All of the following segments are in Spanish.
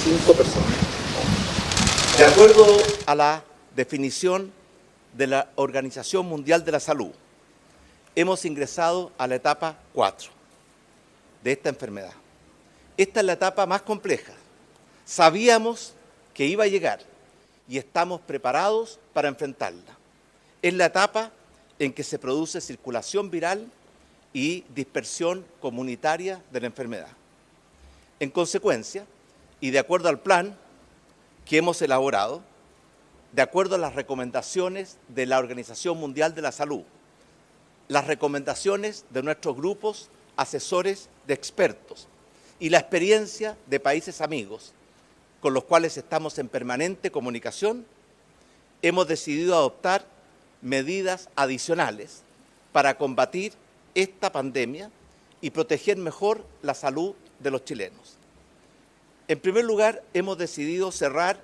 5 personas. De acuerdo a la definición de la Organización Mundial de la Salud, hemos ingresado a la etapa 4 de esta enfermedad. Esta es la etapa más compleja. Sabíamos que iba a llegar y estamos preparados para enfrentarla. Es la etapa en que se produce circulación viral y dispersión comunitaria de la enfermedad. En consecuencia, y de acuerdo al plan que hemos elaborado, de acuerdo a las recomendaciones de la Organización Mundial de la Salud, las recomendaciones de nuestros grupos asesores de expertos y la experiencia de países amigos con los cuales estamos en permanente comunicación, hemos decidido adoptar medidas adicionales para combatir esta pandemia y proteger mejor la salud de los chilenos. En primer lugar, hemos decidido cerrar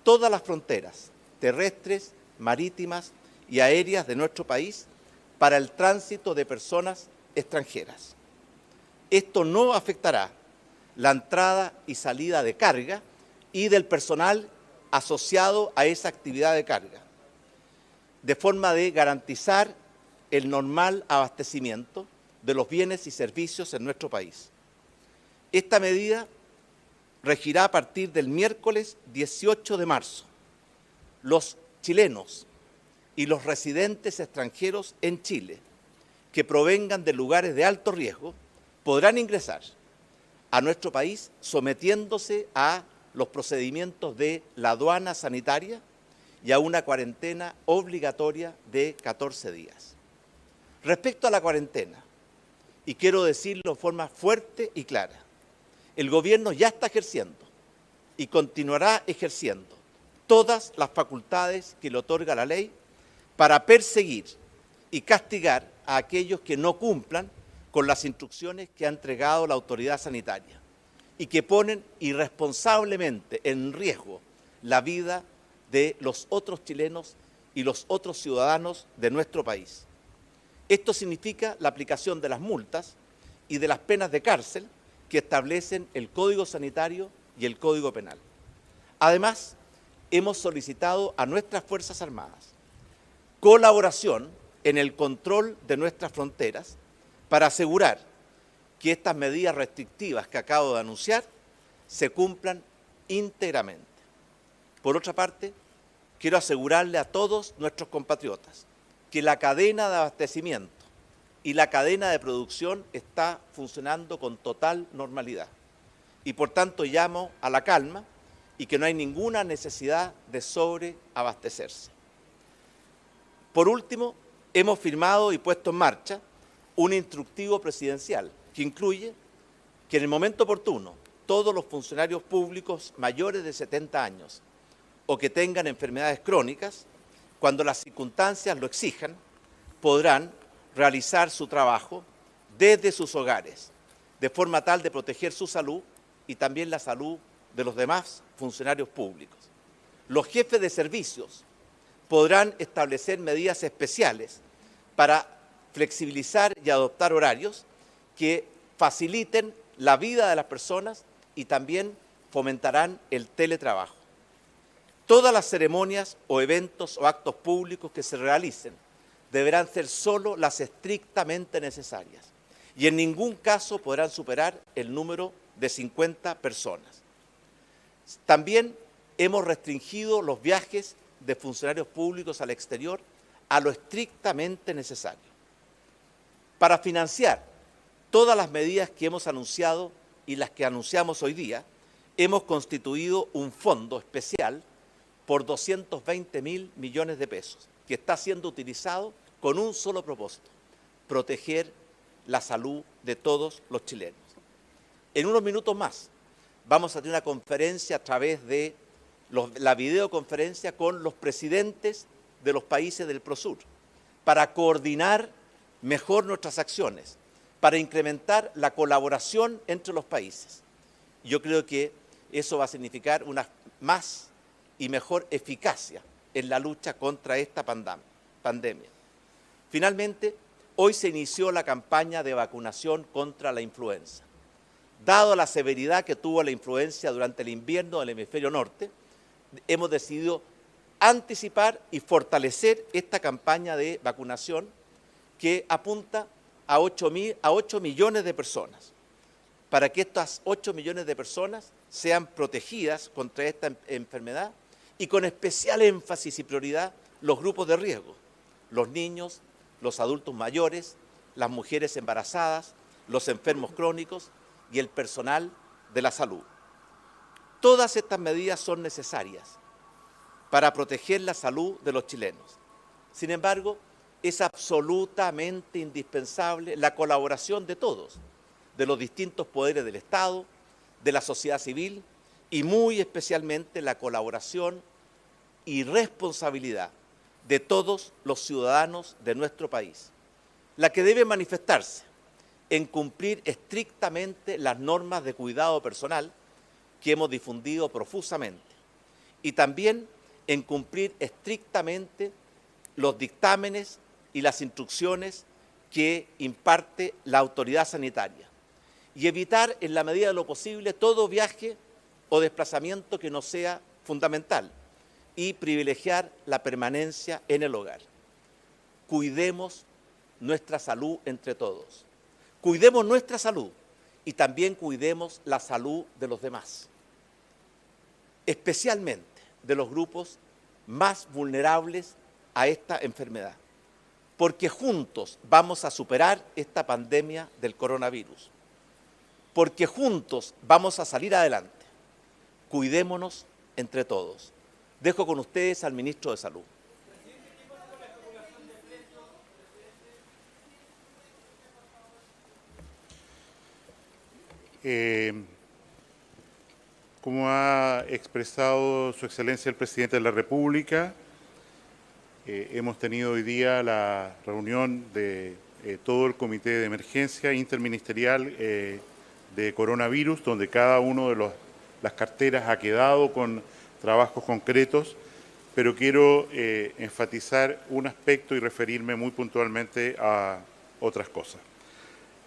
todas las fronteras terrestres, marítimas y aéreas de nuestro país para el tránsito de personas extranjeras. Esto no afectará la entrada y salida de carga y del personal asociado a esa actividad de carga, de forma de garantizar el normal abastecimiento de los bienes y servicios en nuestro país. Esta medida regirá a partir del miércoles 18 de marzo. Los chilenos y los residentes extranjeros en Chile que provengan de lugares de alto riesgo podrán ingresar a nuestro país sometiéndose a los procedimientos de la aduana sanitaria y a una cuarentena obligatoria de 14 días. Respecto a la cuarentena, y quiero decirlo de forma fuerte y clara, el gobierno ya está ejerciendo y continuará ejerciendo todas las facultades que le otorga la ley para perseguir y castigar a aquellos que no cumplan con las instrucciones que ha entregado la autoridad sanitaria y que ponen irresponsablemente en riesgo la vida de los otros chilenos y los otros ciudadanos de nuestro país. Esto significa la aplicación de las multas y de las penas de cárcel que establecen el Código Sanitario y el Código Penal. Además, hemos solicitado a nuestras Fuerzas Armadas colaboración en el control de nuestras fronteras para asegurar que estas medidas restrictivas que acabo de anunciar se cumplan íntegramente. Por otra parte, quiero asegurarle a todos nuestros compatriotas que la cadena de abastecimiento y la cadena de producción está funcionando con total normalidad. Y por tanto llamo a la calma y que no hay ninguna necesidad de sobreabastecerse. Por último, hemos firmado y puesto en marcha un instructivo presidencial que incluye que en el momento oportuno todos los funcionarios públicos mayores de 70 años o que tengan enfermedades crónicas, cuando las circunstancias lo exijan, podrán realizar su trabajo desde sus hogares, de forma tal de proteger su salud y también la salud de los demás funcionarios públicos. Los jefes de servicios podrán establecer medidas especiales para flexibilizar y adoptar horarios que faciliten la vida de las personas y también fomentarán el teletrabajo. Todas las ceremonias o eventos o actos públicos que se realicen deberán ser solo las estrictamente necesarias y en ningún caso podrán superar el número de 50 personas. También hemos restringido los viajes de funcionarios públicos al exterior a lo estrictamente necesario. Para financiar todas las medidas que hemos anunciado y las que anunciamos hoy día, hemos constituido un fondo especial por 220.000 millones de pesos, que está siendo utilizado con un solo propósito: proteger la salud de todos los chilenos. En unos minutos más vamos a tener una conferencia a través de la videoconferencia con los presidentes de los países del Prosur para coordinar mejor nuestras acciones, para incrementar la colaboración entre los países. Yo creo que eso va a significar una más y mejor eficacia en la lucha contra esta pandemia. Finalmente, hoy se inició la campaña de vacunación contra la influenza. dado la severidad que tuvo la influencia durante el invierno del hemisferio norte, hemos decidido anticipar y fortalecer esta campaña de vacunación que apunta a 8 millones de personas, para que estas 8 millones de personas sean protegidas contra esta enfermedad y con especial énfasis y prioridad los grupos de riesgo, los niños, los adultos mayores, las mujeres embarazadas, los enfermos crónicos y el personal de la salud. Todas estas medidas son necesarias para proteger la salud de los chilenos. Sin embargo, es absolutamente indispensable la colaboración de todos, de los distintos poderes del Estado, de la sociedad civil y muy especialmente la colaboración y responsabilidad de todos los ciudadanos de nuestro país, la que debe manifestarse en cumplir estrictamente las normas de cuidado personal que hemos difundido profusamente y también en cumplir estrictamente los dictámenes y las instrucciones que imparte la autoridad sanitaria y evitar en la medida de lo posible todo viaje o desplazamiento que no sea fundamental y privilegiar la permanencia en el hogar. Cuidemos nuestra salud entre todos. Cuidemos nuestra salud y también cuidemos la salud de los demás, especialmente de los grupos más vulnerables a esta enfermedad, porque juntos vamos a superar esta pandemia del coronavirus, porque juntos vamos a salir adelante. Cuidémonos entre todos. Dejo con ustedes al ministro de Salud. Como ha expresado Su Excelencia el Presidente de la República, hemos tenido hoy día la reunión de todo el Comité de Emergencia Interministerial de Coronavirus, donde cada uno de las carteras ha quedado con trabajos concretos, pero quiero enfatizar un aspecto y referirme muy puntualmente a otras cosas.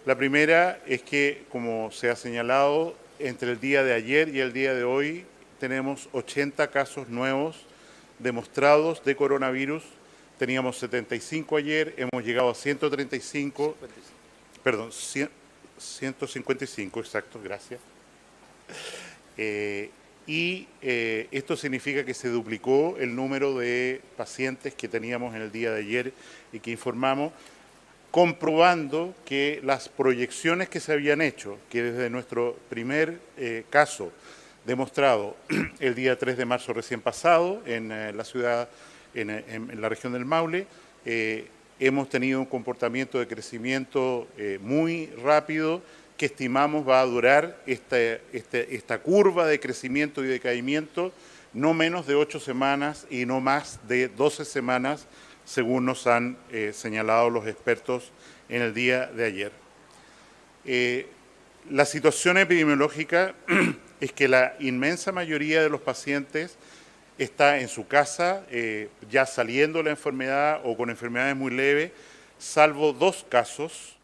La primera es que, como se ha señalado, entre el día de ayer y el día de hoy tenemos 80 casos nuevos demostrados de coronavirus. Teníamos 75 ayer, hemos llegado a 135, perdón, 155, exacto, gracias. Esto significa que se duplicó el número de pacientes que teníamos en el día de ayer y que informamos, comprobando que las proyecciones que se habían hecho, que desde nuestro primer caso demostrado el día 3 de marzo recién pasado en la ciudad, en la región del Maule, hemos tenido un comportamiento de crecimiento muy rápido que estimamos va a durar esta curva de crecimiento y decaimiento no menos de 8 semanas y no más de 12 semanas, según nos han señalado los expertos en el día de ayer. La situación epidemiológica es que la inmensa mayoría de los pacientes está en su casa, ya saliendo la enfermedad o con enfermedades muy leves, salvo 2 casos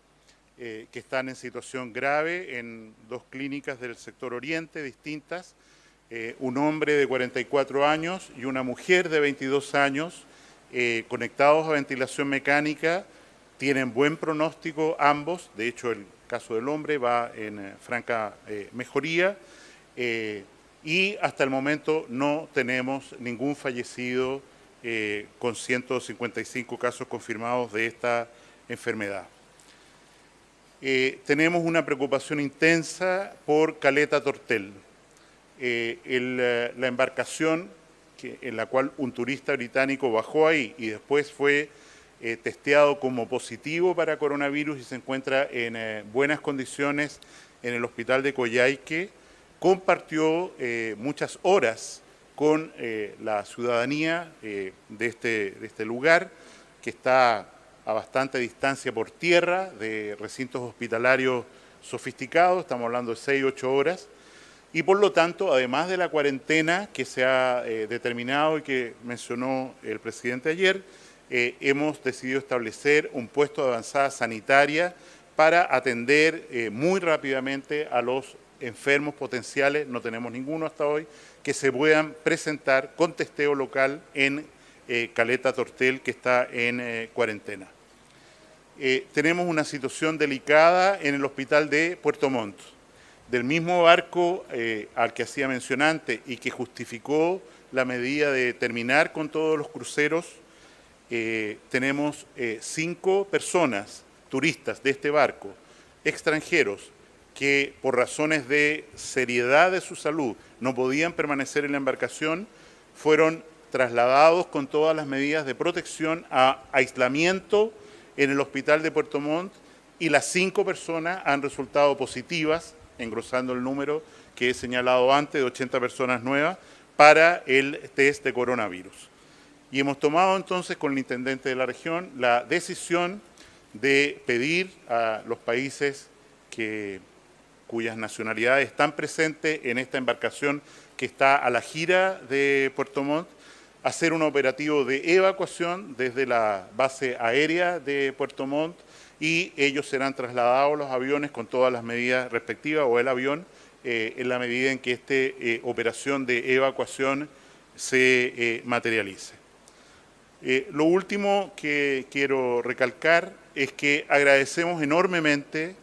que están en situación grave en 2 clínicas del sector oriente distintas, un hombre de 44 años y una mujer de 22 años, conectados a ventilación mecánica, tienen buen pronóstico ambos, de hecho el caso del hombre va en franca mejoría y hasta el momento no tenemos ningún fallecido con 155 casos confirmados de esta enfermedad. Tenemos una preocupación intensa por Caleta Tortel. La embarcación en la cual un turista británico bajó ahí y después fue testeado como positivo para coronavirus y se encuentra en buenas condiciones en el hospital de Coyhaique, compartió muchas horas con la ciudadanía de este lugar, que está a bastante distancia por tierra de recintos hospitalarios sofisticados, estamos hablando de 6-8 horas, y por lo tanto, además de la cuarentena que se ha determinado y que mencionó el presidente ayer, hemos decidido establecer un puesto de avanzada sanitaria para atender muy rápidamente a los enfermos potenciales, no tenemos ninguno hasta hoy, que se puedan presentar con testeo local en Caleta Tortel, que está en cuarentena. Tenemos una situación delicada en el hospital de Puerto Montt. Del mismo barco al que hacía mención antes y que justificó la medida de terminar con todos los cruceros, tenemos 5 personas, turistas de este barco, extranjeros, que por razones de seriedad de su salud no podían permanecer en la embarcación, fueron trasladados con todas las medidas de protección a aislamiento en el hospital de Puerto Montt, y las 5 personas han resultado positivas, engrosando el número que he señalado antes de 80 personas nuevas para el test de coronavirus. Y hemos tomado entonces con el intendente de la región la decisión de pedir a los países cuyas nacionalidades están presentes en esta embarcación que está a la gira de Puerto Montt, hacer un operativo de evacuación desde la base aérea de Puerto Montt, y ellos serán trasladados a los aviones con todas las medidas respectivas, o el avión, en la medida en que esta operación de evacuación se materialice. Lo último que quiero recalcar es que agradecemos enormemente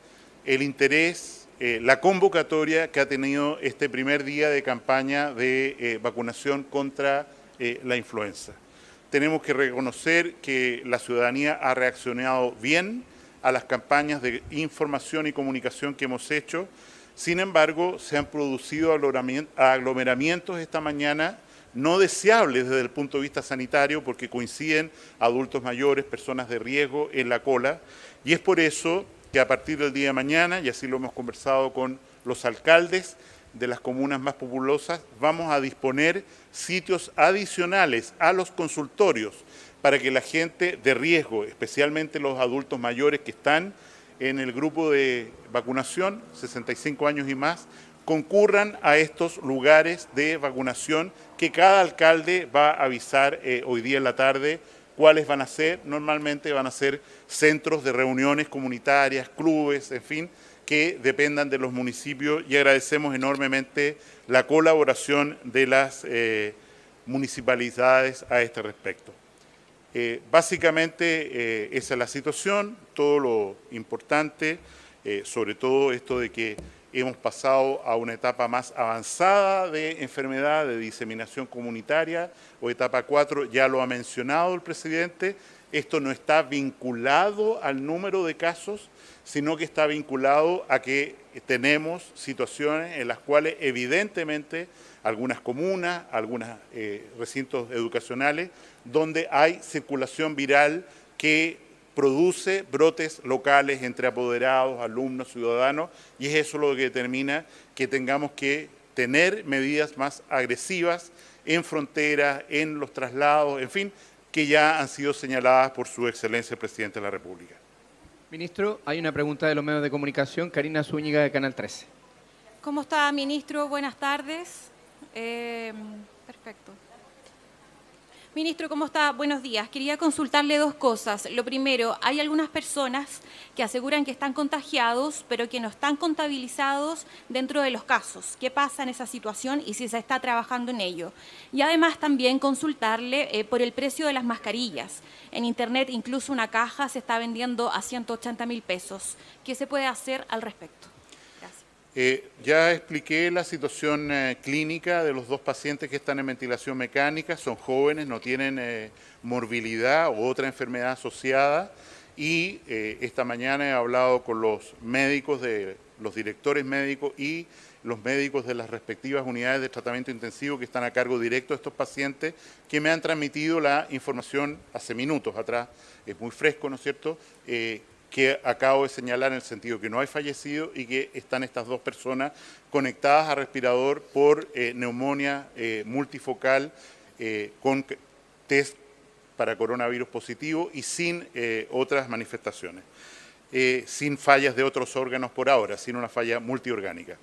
el interés, la convocatoria que ha tenido este primer día de campaña de vacunación contra la influenza. Tenemos que reconocer que la ciudadanía ha reaccionado bien a las campañas de información y comunicación que hemos hecho. Sin embargo, se han producido aglomeramientos esta mañana no deseables desde el punto de vista sanitario, porque coinciden adultos mayores, personas de riesgo en la cola, y es por eso que a partir del día de mañana, y así lo hemos conversado con los alcaldes de las comunas más populosas, vamos a disponer sitios adicionales a los consultorios para que la gente de riesgo, especialmente los adultos mayores que están en el grupo de vacunación, 65 años y más, concurran a estos lugares de vacunación que cada alcalde va a avisar hoy día en la tarde cuáles van a ser. Normalmente van a ser centros de reuniones comunitarias, clubes, en fin, que dependan de los municipios, y agradecemos enormemente la colaboración de las municipalidades a este respecto. Básicamente esa es la situación, todo lo importante, sobre todo esto de que hemos pasado a una etapa más avanzada de enfermedad, de diseminación comunitaria, o etapa 4, ya lo ha mencionado el presidente. Esto no está vinculado al número de casos, sino que está vinculado a que tenemos situaciones en las cuales evidentemente algunas comunas, algunos recintos educacionales, donde hay circulación viral que produce brotes locales entre apoderados, alumnos, ciudadanos, y es eso lo que determina que tengamos que tener medidas más agresivas en fronteras, en los traslados, en fin, que ya han sido señaladas por su excelencia el presidente de la República. Ministro, hay una pregunta de los medios de comunicación. Karina Zúñiga, de Canal 13. ¿Cómo está, ministro? Buenas tardes. Perfecto. Ministro, ¿cómo está? Buenos días. Quería consultarle 2 cosas. Lo primero, hay algunas personas que aseguran que están contagiados, pero que no están contabilizados dentro de los casos. ¿Qué pasa en esa situación y si se está trabajando en ello? Y además también consultarle por el precio de las mascarillas. En Internet incluso una caja se está vendiendo a 180.000 pesos. ¿Qué se puede hacer al respecto? Ya expliqué la situación clínica de los 2 pacientes que están en ventilación mecánica. Son jóvenes, no tienen morbilidad u otra enfermedad asociada, y esta mañana he hablado con los médicos, los directores médicos y los médicos de las respectivas unidades de tratamiento intensivo que están a cargo directo de estos pacientes, que me han transmitido la información hace minutos atrás. Es muy fresco, ¿no es cierto?, que acabo de señalar, en el sentido que no hay fallecido y que están estas 2 personas conectadas a respirador por neumonía multifocal, con test para coronavirus positivo y sin otras manifestaciones, sin fallas de otros órganos por ahora, sin una falla multiorgánica.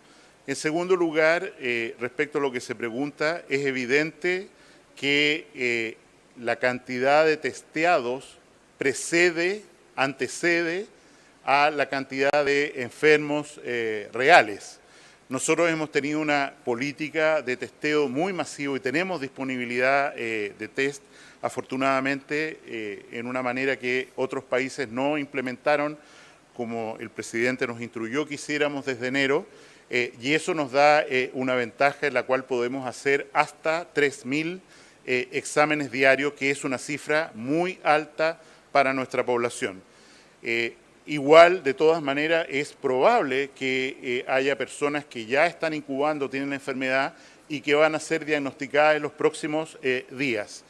En segundo lugar, respecto a lo que se pregunta, es evidente que la cantidad de testeados antecede a la cantidad de enfermos reales. Nosotros hemos tenido una política de testeo muy masivo y tenemos disponibilidad de test, afortunadamente, en una manera que otros países no implementaron, como el presidente nos instruyó que hiciéramos desde enero, y eso nos da una ventaja en la cual podemos hacer hasta 3.000 exámenes diarios, que es una cifra muy alta para nuestra población. Igual, de todas maneras, es probable que haya personas que ya están incubando, tienen la enfermedad y que van a ser diagnosticadas en los próximos días.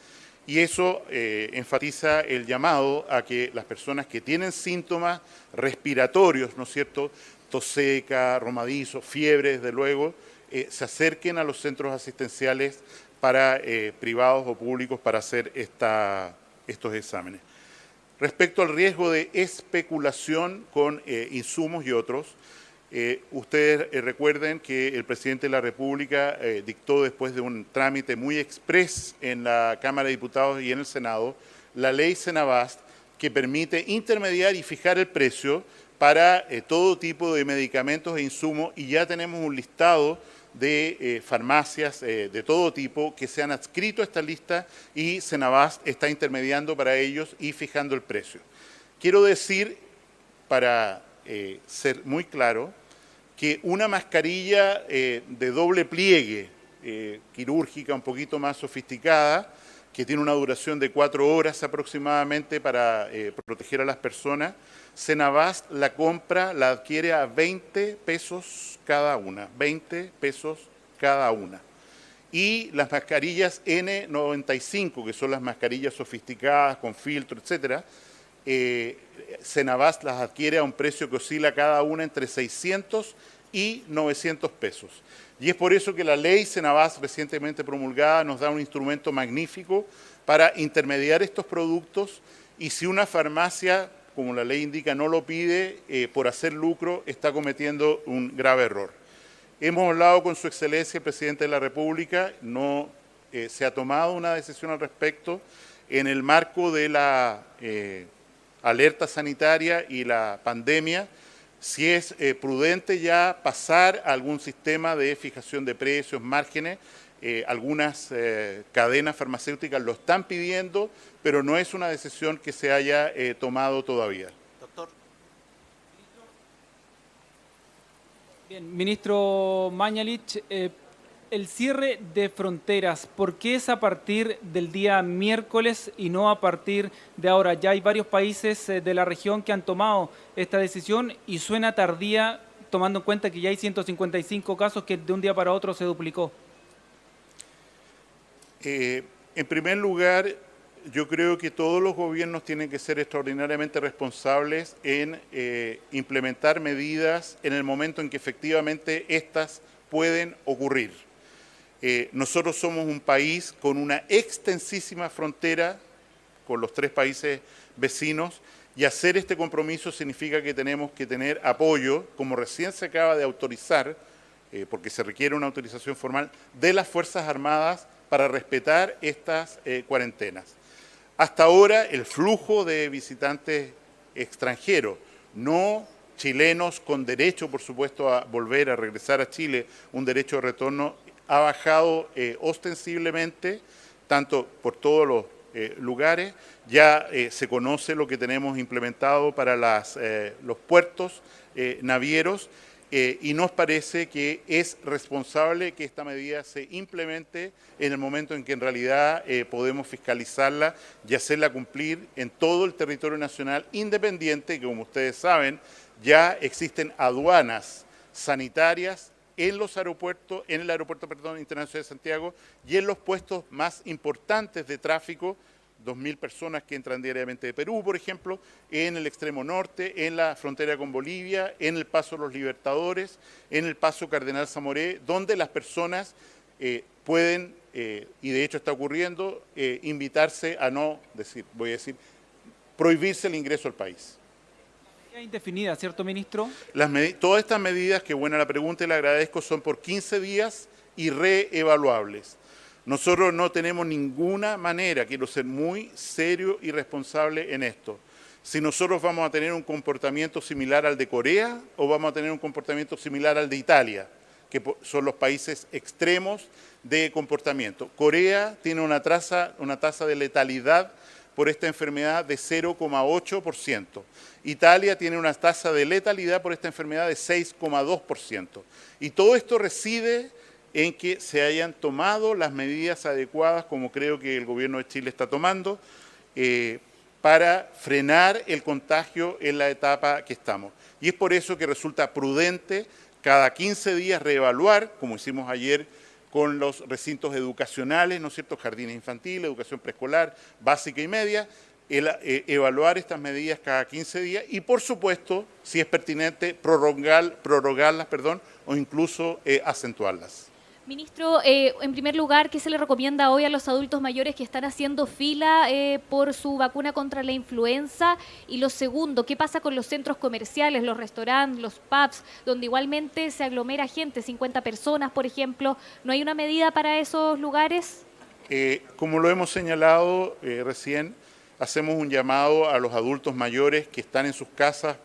Y eso enfatiza el llamado a que las personas que tienen síntomas respiratorios, ¿no es cierto?, tos seca, romadizo, fiebre, desde luego, se acerquen a los centros asistenciales para privados o públicos para hacer estos exámenes. Respecto al riesgo de especulación con insumos y otros, ustedes recuerden que el presidente de la República dictó, después de un trámite muy exprés en la Cámara de Diputados y en el Senado, la ley Senabast, que permite intermediar y fijar el precio para todo tipo de medicamentos e insumos, y ya tenemos un listado de farmacias de todo tipo que se han adscrito a esta lista y Senabast está intermediando para ellos y fijando el precio. Quiero decir, para ser muy claro, que una mascarilla de doble pliegue, quirúrgica, un poquito más sofisticada, que tiene una duración de 4 horas aproximadamente para proteger a las personas, Senabast la compra, la adquiere a 20 pesos cada una, 20 pesos cada una. Y las mascarillas N95, que son las mascarillas sofisticadas, con filtro, etcétera, Senabast las adquiere a un precio que oscila cada una entre 600 y 900 pesos. Y es por eso que la ley Senabast recientemente promulgada nos da un instrumento magnífico para intermediar estos productos, y si una farmacia, como la ley indica, no lo pide por hacer lucro, está cometiendo un grave error. Hemos hablado con su excelencia, el presidente de la República, no se ha tomado una decisión al respecto en el marco de la alerta sanitaria y la pandemia, si es prudente ya pasar a algún sistema de fijación de precios, márgenes. Algunas cadenas farmacéuticas lo están pidiendo, pero no es una decisión que se haya tomado todavía. Doctor. Bien, ministro Mañalich, el cierre de fronteras, ¿por qué es a partir del día miércoles y no a partir de ahora? Ya hay varios países de la región que han tomado esta decisión y suena tardía, tomando en cuenta que ya hay 155 casos que de un día para otro se duplicó. En primer lugar, yo creo que todos los gobiernos tienen que ser extraordinariamente responsables en implementar medidas en el momento en que efectivamente estas pueden ocurrir. Nosotros somos un país con una extensísima frontera con los 3 países vecinos, y hacer este compromiso significa que tenemos que tener apoyo, como recién se acaba de autorizar, porque se requiere una autorización formal, de las Fuerzas Armadas para respetar estas cuarentenas. Hasta ahora el flujo de visitantes extranjeros, no chilenos con derecho, por supuesto, a volver a regresar a Chile, un derecho de retorno, ha bajado ostensiblemente, tanto por todos los lugares. Ya se conoce lo que tenemos implementado para los puertos navieros, y nos parece que es responsable que esta medida se implemente en el momento en que en realidad podemos fiscalizarla y hacerla cumplir en todo el territorio nacional, independiente, que como ustedes saben, ya existen aduanas sanitarias en los aeropuertos, en el aeropuerto internacional de Santiago y en los puestos más importantes de tráfico, 2.000 personas que entran diariamente de Perú, por ejemplo, en el extremo norte, en la frontera con Bolivia, en el Paso Los Libertadores, en el Paso Cardenal Zamoré, donde las personas pueden, y de hecho está ocurriendo, invitarse a no, prohibirse el ingreso al país. Indefinida, ¿cierto, ministro? Todas estas medidas, que buena la pregunta y le agradezco, son por 15 días y reevaluables. Nosotros no tenemos ninguna manera, quiero ser muy serio y responsable en esto, si nosotros vamos a tener un comportamiento similar al de Corea o vamos a tener un comportamiento similar al de Italia, que son los países extremos de comportamiento. Corea tiene una tasa de letalidad por esta enfermedad de 0,8%. Italia tiene una tasa de letalidad por esta enfermedad de 6,2%. Y todo esto reside en que se hayan tomado las medidas adecuadas, como creo que el gobierno de Chile está tomando, para frenar el contagio en la etapa que estamos. Y es por eso que resulta prudente cada 15 días reevaluar, como hicimos ayer con los recintos educacionales, ¿no es cierto?, jardines infantiles, educación preescolar, básica y media, evaluar estas medidas cada 15 días y, por supuesto, si es pertinente, prorrogarlas, o incluso acentuarlas. Ministro, en primer lugar, ¿qué se le recomienda hoy a los adultos mayores que están haciendo fila por su vacuna contra la influenza? Y lo segundo, ¿qué pasa con los centros comerciales, los restaurantes, los pubs, donde igualmente se aglomera gente, 50 personas, por ejemplo? ¿No hay una medida para esos lugares? Como lo hemos señalado recién, hacemos un llamado a los adultos mayores que están en sus casas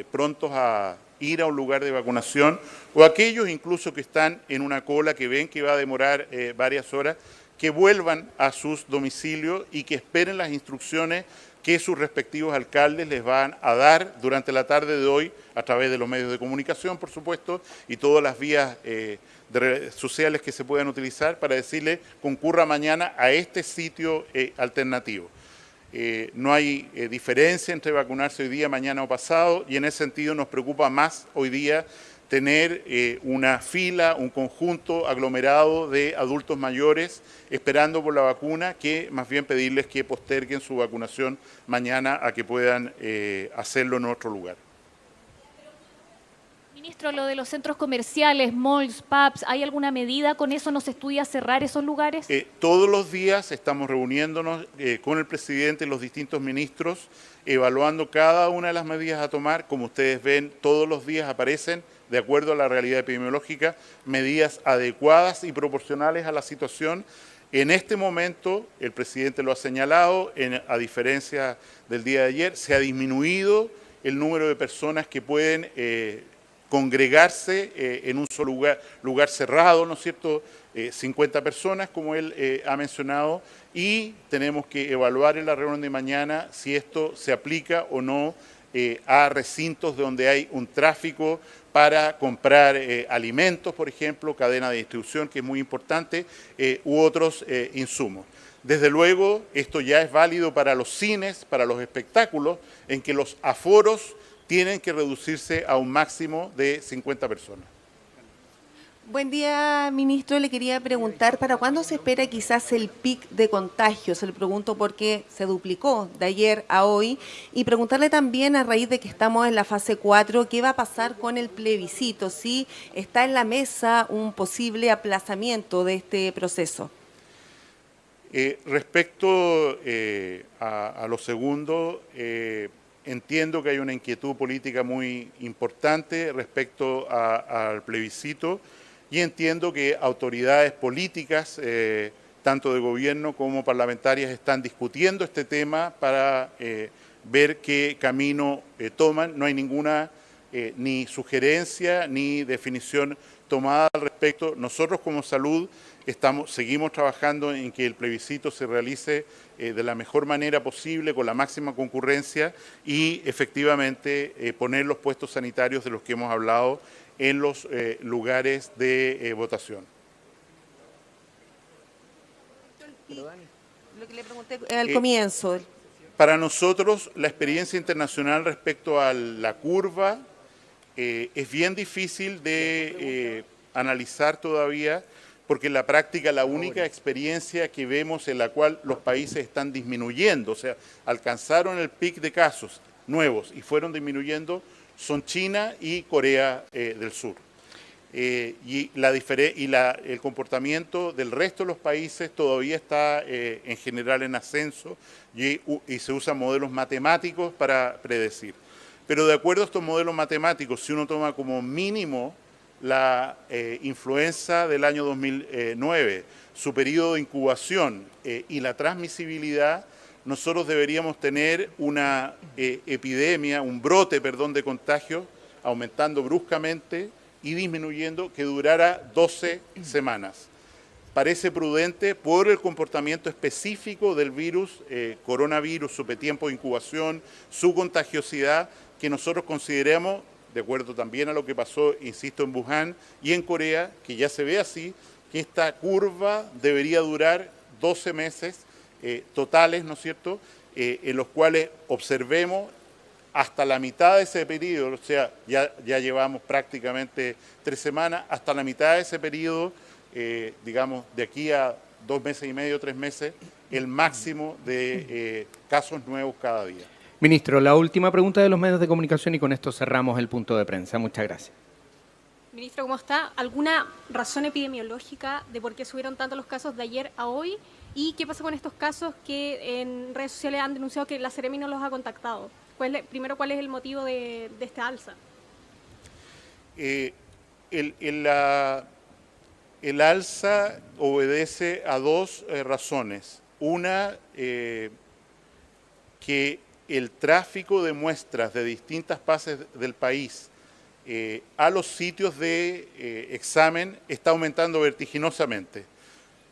prontos a ir a un lugar de vacunación, o aquellos incluso que están en una cola que ven que va a demorar varias horas, que vuelvan a sus domicilios y que esperen las instrucciones que sus respectivos alcaldes les van a dar durante la tarde de hoy, a través de los medios de comunicación, por supuesto, y todas las vías de redes sociales que se puedan utilizar para decirle concurra mañana a este sitio alternativo. No hay diferencia entre vacunarse hoy día, mañana o pasado, y en ese sentido nos preocupa más hoy día tener una fila, un conjunto aglomerado de adultos mayores esperando por la vacuna, que más bien pedirles que posterguen su vacunación mañana a que puedan hacerlo en otro lugar. Ministro, lo de los centros comerciales, malls, pubs, ¿hay alguna medida con eso? ¿No se estudia cerrar esos lugares? Todos los días estamos reuniéndonos con el presidente y los distintos ministros, evaluando cada una de las medidas a tomar. Como ustedes ven, todos los días aparecen, de acuerdo a la realidad epidemiológica, medidas adecuadas y proporcionales a la situación. En este momento, el presidente lo ha señalado, a diferencia del día de ayer, se ha disminuido el número de personas que pueden congregarse en un solo lugar cerrado, ¿no es cierto?, 50 personas, como él ha mencionado, y tenemos que evaluar en la reunión de mañana si esto se aplica o no a recintos donde hay un tráfico para comprar alimentos, por ejemplo, cadena de distribución, que es muy importante, u otros insumos. Desde luego, esto ya es válido para los cines, para los espectáculos, en que los aforos tienen que reducirse a un máximo de 50 personas. Buen día, ministro. Le quería preguntar, ¿para cuándo se espera quizás el pic de contagios? Se le pregunto porque se duplicó de ayer a hoy. Y preguntarle también, a raíz de que estamos en la fase 4, ¿qué va a pasar con el plebiscito? Si está en la mesa un posible aplazamiento de este proceso. Respecto a lo segundo, entiendo que hay una inquietud política muy importante respecto al plebiscito y entiendo que autoridades políticas, tanto de gobierno como parlamentarias, están discutiendo este tema para ver qué camino toman. No hay ninguna ni sugerencia ni definición tomada al respecto. Nosotros como Salud seguimos trabajando en que el plebiscito se realice de la mejor manera posible, con la máxima concurrencia y efectivamente poner los puestos sanitarios de los que hemos hablado en los lugares de votación. Lo que le pregunté al comienzo. Para nosotros, la experiencia internacional respecto a la curva es bien difícil de analizar todavía, porque en la práctica la única experiencia que vemos en la cual los países están disminuyendo, o sea, alcanzaron el pic de casos nuevos y fueron disminuyendo, son China y Corea del Sur. Y el comportamiento del resto de los países todavía está en general en ascenso y se usan modelos matemáticos para predecir. Pero de acuerdo a estos modelos matemáticos, si uno toma como mínimo la influenza del año 2009, su periodo de incubación y la transmisibilidad, nosotros deberíamos tener una epidemia, un brote, perdón, de contagio, aumentando bruscamente y disminuyendo, que durara 12 semanas. Parece prudente por el comportamiento específico del virus, coronavirus, su tiempo de incubación, su contagiosidad, que nosotros consideremos, de acuerdo también a lo que pasó, insisto, en Wuhan y en Corea, que ya se ve así, que esta curva debería durar 12 meses totales, ¿no es cierto?, en los cuales observemos hasta la mitad de ese periodo, o sea, ya llevamos prácticamente 3 semanas, hasta la mitad de ese periodo, digamos, de aquí a 2 meses y medio, 3 meses, el máximo de casos nuevos cada día. Ministro, la última pregunta de los medios de comunicación y con esto cerramos el punto de prensa. Muchas gracias. Ministro, ¿cómo está? ¿Alguna razón epidemiológica de por qué subieron tanto los casos de ayer a hoy? ¿Y qué pasa con estos casos que en redes sociales han denunciado que la Seremi no los ha contactado? Primero, ¿cuál es el motivo de esta alza? El alza obedece a 2 razones. Una, que el tráfico de muestras de distintas partes del país a los sitios de examen está aumentando vertiginosamente.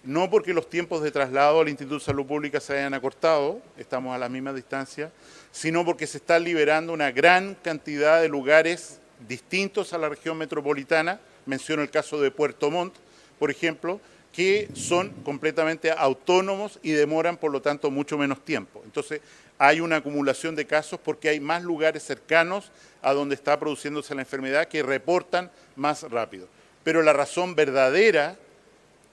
No porque los tiempos de traslado al Instituto de Salud Pública se hayan acortado, estamos a la misma distancia, sino porque se está liberando una gran cantidad de lugares distintos a la región metropolitana. Menciono el caso de Puerto Montt, por ejemplo, que son completamente autónomos y demoran, por lo tanto, mucho menos tiempo. Entonces, hay una acumulación de casos porque hay más lugares cercanos a donde está produciéndose la enfermedad que reportan más rápido. Pero la razón verdadera,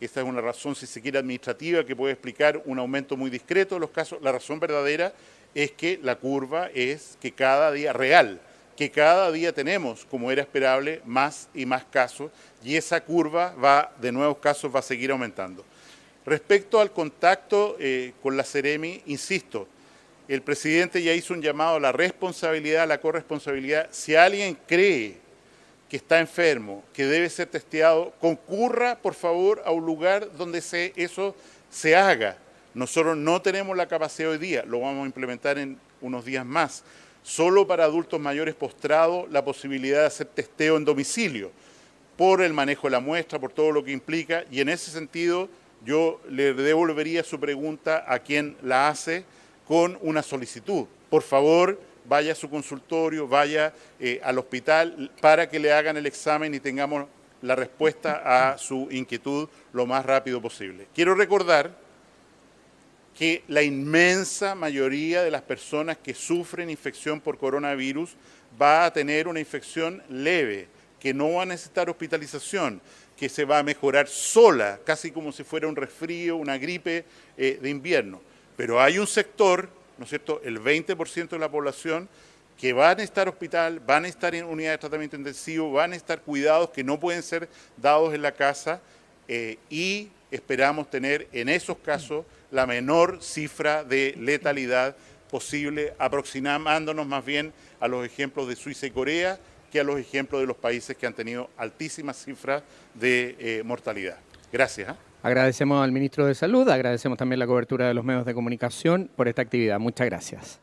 esta es una razón, si se quiere, administrativa, que puede explicar un aumento muy discreto de los casos, la razón verdadera es que la curva es que cada día, real, que cada día tenemos, como era esperable, más y más casos, y esa curva de nuevos casos va a seguir aumentando. Respecto al contacto con la Seremi, insisto, el presidente ya hizo un llamado a la responsabilidad, a la corresponsabilidad. Si alguien cree que está enfermo, que debe ser testeado, concurra, por favor, a un lugar donde eso se haga. Nosotros no tenemos la capacidad hoy día, lo vamos a implementar en unos días más. Solo para adultos mayores postrados la posibilidad de hacer testeo en domicilio, por el manejo de la muestra, por todo lo que implica, y en ese sentido yo le devolvería su pregunta a quien la hace con una solicitud. Por favor, vaya a su consultorio, vaya al hospital para que le hagan el examen y tengamos la respuesta a su inquietud lo más rápido posible. Quiero recordar que la inmensa mayoría de las personas que sufren infección por coronavirus va a tener una infección leve, que no va a necesitar hospitalización, que se va a mejorar sola, casi como si fuera un resfrío, una gripe de invierno. Pero hay un sector, ¿no es cierto?, el 20% de la población, que van a estar hospital, van a estar en unidad de tratamiento intensivo, van a estar cuidados que no pueden ser dados en la casa y esperamos tener en esos casos la menor cifra de letalidad posible, aproximándonos más bien a los ejemplos de Suiza y Corea que a los ejemplos de los países que han tenido altísimas cifras de mortalidad. Gracias. Agradecemos al ministro de Salud, agradecemos también la cobertura de los medios de comunicación por esta actividad. Muchas gracias.